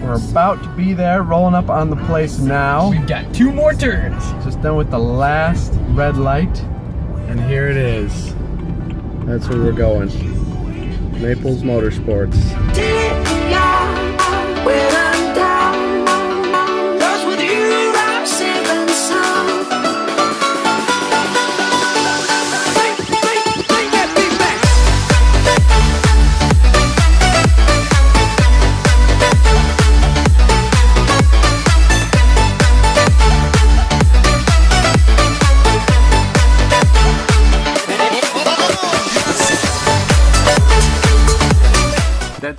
We're about to be there, rolling up on the place now. We've got 2 more turns. Just done with the last red light, and here it is. That's where we're going. Naples Motorsports.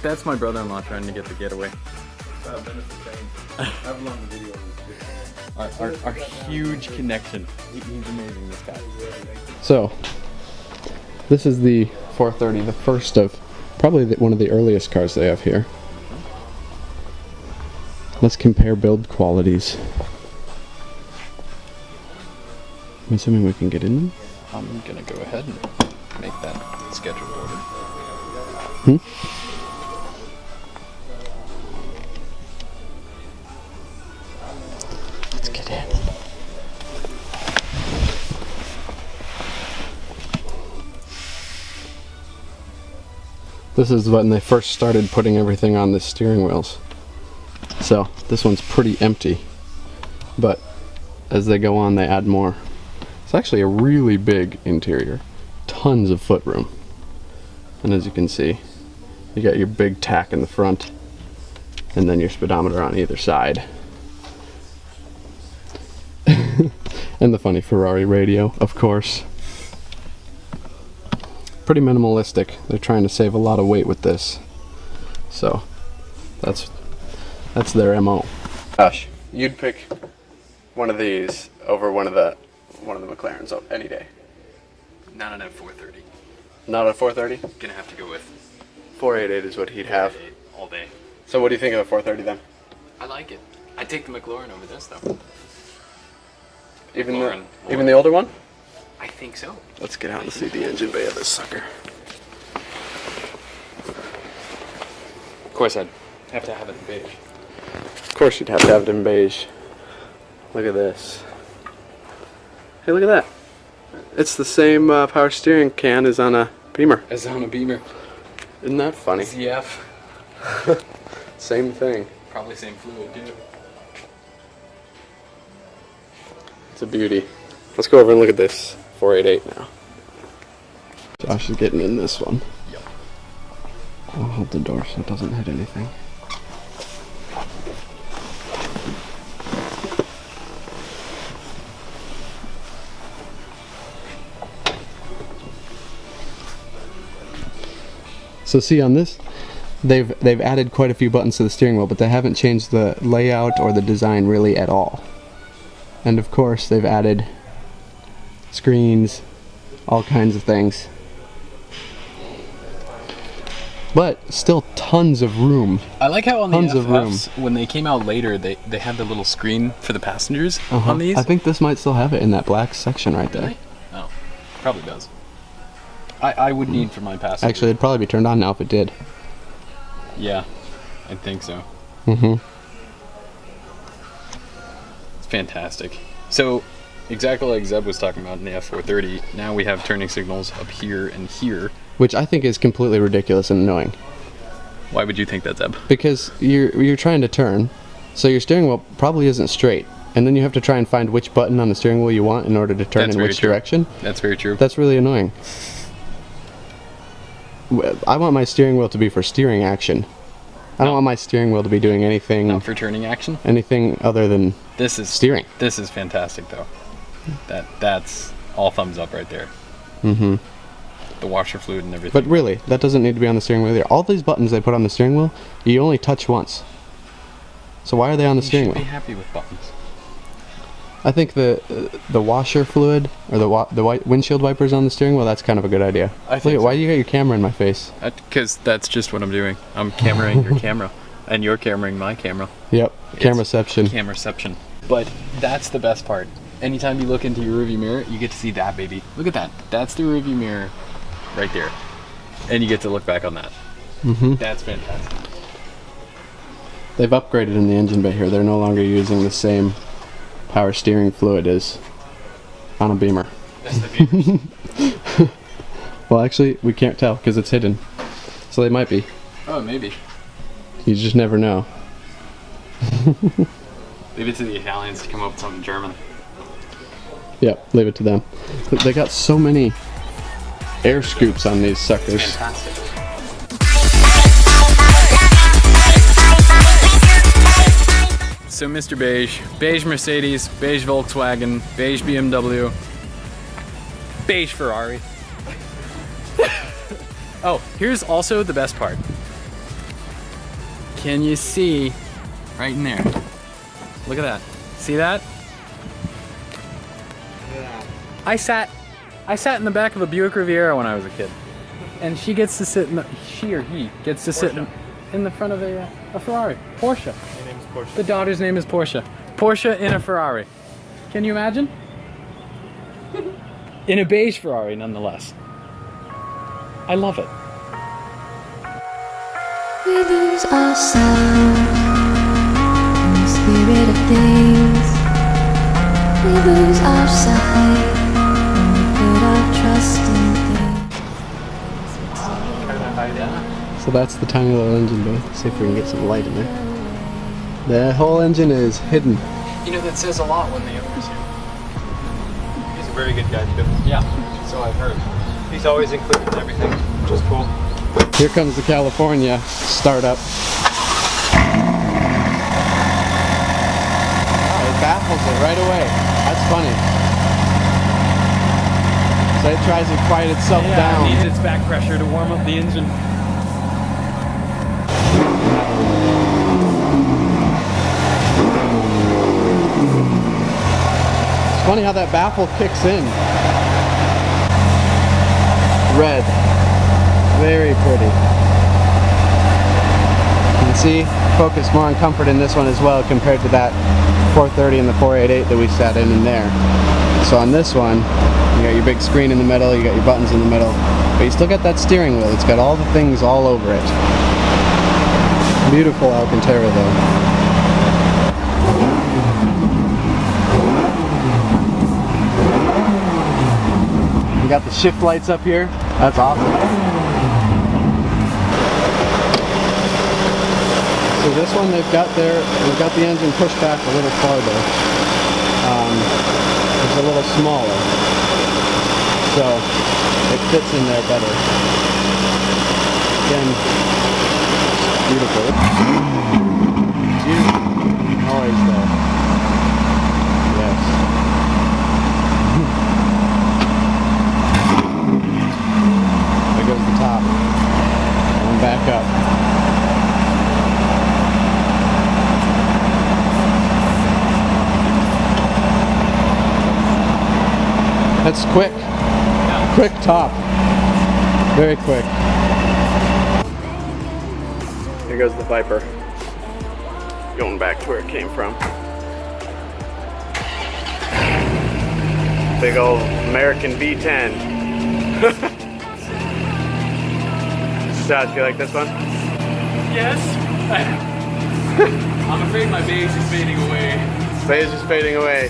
That's my brother-in-law trying to get the getaway. Our huge connection. He's amazing, this guy. So, this is the 430, the first of probably one of the earliest cars they have here. Let's compare build qualities. I'm assuming we can get in them. I'm gonna go ahead and make that scheduled order. Let's get in. This is when they first started putting everything on the steering wheels. So this one's pretty empty, but as they go on they add more. It's actually a really big interior, tons of footroom, and as you can see, you got your big tack in the front and then your speedometer on either side. And the funny Ferrari radio, of course. Pretty minimalistic. They're trying to save a lot of weight with this, so that's their MO. Gosh, you'd pick one of these over one of the McLarens any day. Not on a 430. Not a 430? Gonna have to go with 488 is what he'd have. all day. So what do you think of the 430 then? I like it. I'd take the McLaren over this though. Even the older one? I think so. Let's get out and see the engine bay of this sucker. Of course, I'd have to have it in beige. Of course you'd have to have it in beige. Look at this. Hey, look at that. It's the same power steering can as on a Beamer. As on a Beamer. Isn't that funny? ZF. Same thing. Probably same fluid too. It's a beauty. Let's go over and look at this 488 now. Josh is getting in this one. Yep. I'll hold the door so it doesn't hit anything. So see on this, they've added quite a few buttons to the steering wheel, but they haven't changed the layout or the design really at all. And of course they've added screens, all kinds of things. But still tons of room. I like how on the Tons of room. FFs, when they came out later, they had the little screen for the passengers on these. I think this might still have it in that black section right there. Really? Oh, probably does. I would need for my passenger. Actually, it'd probably be turned on now if it did. Yeah, I think so. Mm-hmm. It's fantastic. So, exactly like Zeb was talking about in the F430, now we have turning signals up here and here. Which I think is completely ridiculous and annoying. Why would you think that, Zeb? Because you're trying to turn, so your steering wheel probably isn't straight, and then you have to try and find which button on the steering wheel you want in order to turn in which direction. That's very true. That's really annoying. I want my steering wheel to be for steering action. I don't want my steering wheel to be doing anything. Not for turning action? Anything other than steering. This is fantastic, though. That's all thumbs up right there. Mm-hmm. The washer fluid and everything. But really, that doesn't need to be on the steering wheel either. All these buttons they put on the steering wheel, you only touch once. So why are they on the steering wheel? You should be happy with buttons. I think the washer fluid or the white windshield wipers on the steering wheel, that's kind of a good idea. I think why do you got your camera in my face? Because that's just what I'm doing. I'm cameraing your camera, and you're cameraing my camera. Yep, cameraception. Cameraception. But that's the best part. Anytime you look into your rearview mirror, you get to see that, baby. Look at that. That's the rearview mirror right there. And you get to look back on that. Mm-hmm. That's fantastic. They've upgraded in the engine bay here. They're no longer using the same power steering fluid as on a Beamer. That's the Beamers. Well, actually, we can't tell because it's hidden. So they might be. Oh, maybe. You just never know. Leave it to the Italians to come up with something German. Yep, leave it to them. But they got so many air scoops on these suckers. Fantastic. So Mr. Beige, beige Mercedes, beige Volkswagen, beige BMW, beige Ferrari. Oh, here's also the best part. Can you see right in there? Look at that. See that? Yeah. I sat in the back of a Buick Riviera when I was a kid, and she gets to sit in the, she or he gets to sit in the front of a Ferrari, Porsche. My name is Porsche. The daughter's name is Porsche. Porsche in a Ferrari. Can you imagine? In a beige Ferrari, nonetheless. I love it. We lose ourselves in the spirit of things. We lose our sight when we put our trust in things. So that's the tiny little engine bay. See if we can get some light in there. The whole engine is hidden. You know, that says a lot when the owner's here. He's a very good guy too. Yeah, so I've heard. He's always included in everything, which is cool. Here comes the California startup. Oh, it baffles it right away. That's funny. So it tries to quiet itself It down. needs its back pressure to warm up the engine. It's funny how that baffle kicks in. Red. Very pretty. You can see, focus more on comfort in this one as well compared to that 430 and the 488 that we sat in there. So on this one, you got your big screen in the middle, you got your buttons in the middle, but you still got that steering wheel. It's got all the things all over it. Beautiful Alcantara though. You got the shift lights up here. That's awesome. So this one they've got the engine pushed back a little farther. It's a little smaller. So it fits in there better. Again, beautiful. Beautiful noise though. Yes. There goes the top. And back up. That's quick. Quick top. Very quick. Here goes the Viper. Going back to where it came from. Big old American V10. Josh, you like this one? Yes. I'm afraid my beige is fading away. Beige is fading away.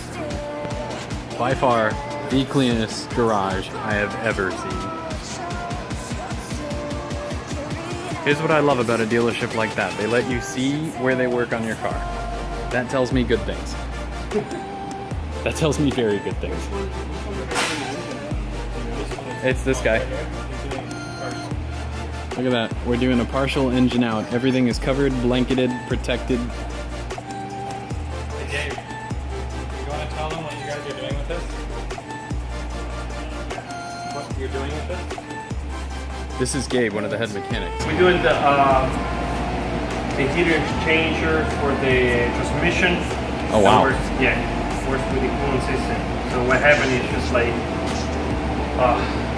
By far, the cleanest garage I have ever seen. Here's what I love about a dealership like that. They let you see where they work on your car. That tells me good things. That tells me very good things. It's this guy. Look at that. We're doing a partial engine out. Everything is covered, blanketed, protected. Hey Dave, you want to tell them what you guys are doing with this? What you're doing with this? This is Gabe, one of the head mechanics. We're doing the heater exchanger for the transmission. Oh, wow. That works with the cooling system. So what happened is just like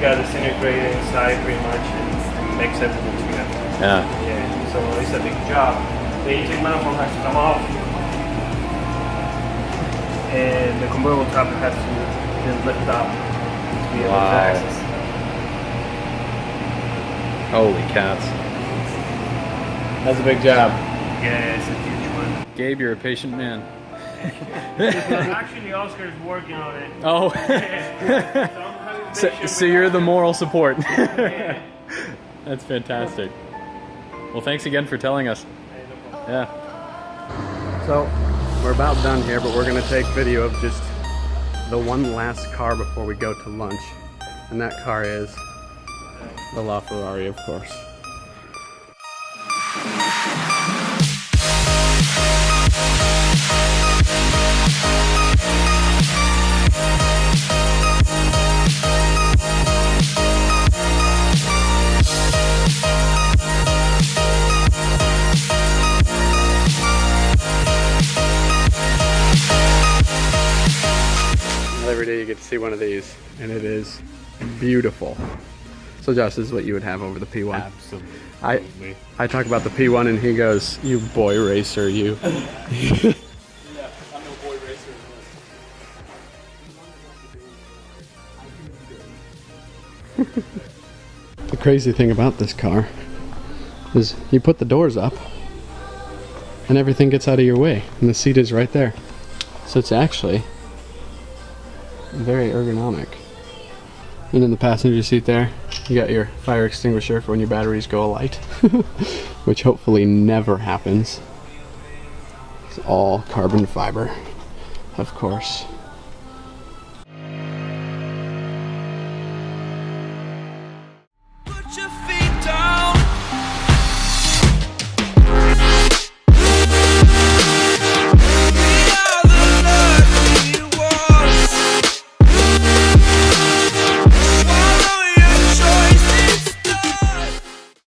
got disintegrated inside pretty much and makes everything together. Yeah. Yeah. So it's a big job. The intake manifold has to come off, and the convertible top has to then lift up to be able to access. Holy cats. That's a big job. Yeah, it's a huge Gabe, you're a patient man. Actually, Oscar's working on it. Oh, So I'm having patience so with you're that. the moral support. Yeah. That's fantastic. Well, thanks again for telling us. Hey, no problem. Yeah. So we're about done here, but we're gonna take video of just the one last car before we go to lunch. And that car is the LaFerrari, of course. Every day you get to see one of these, and it is beautiful. So Josh, this is what you would have over the P1. Absolutely. I talk about the P1 and he goes, "You boy racer, you." Yeah, I'm no boy racer. The crazy thing about this car is you put the doors up and everything gets out of your way, and the seat is right there. So it's actually very ergonomic. And in the passenger seat there, you got your fire extinguisher for when your batteries go alight, which hopefully never happens. It's all carbon fiber, of course.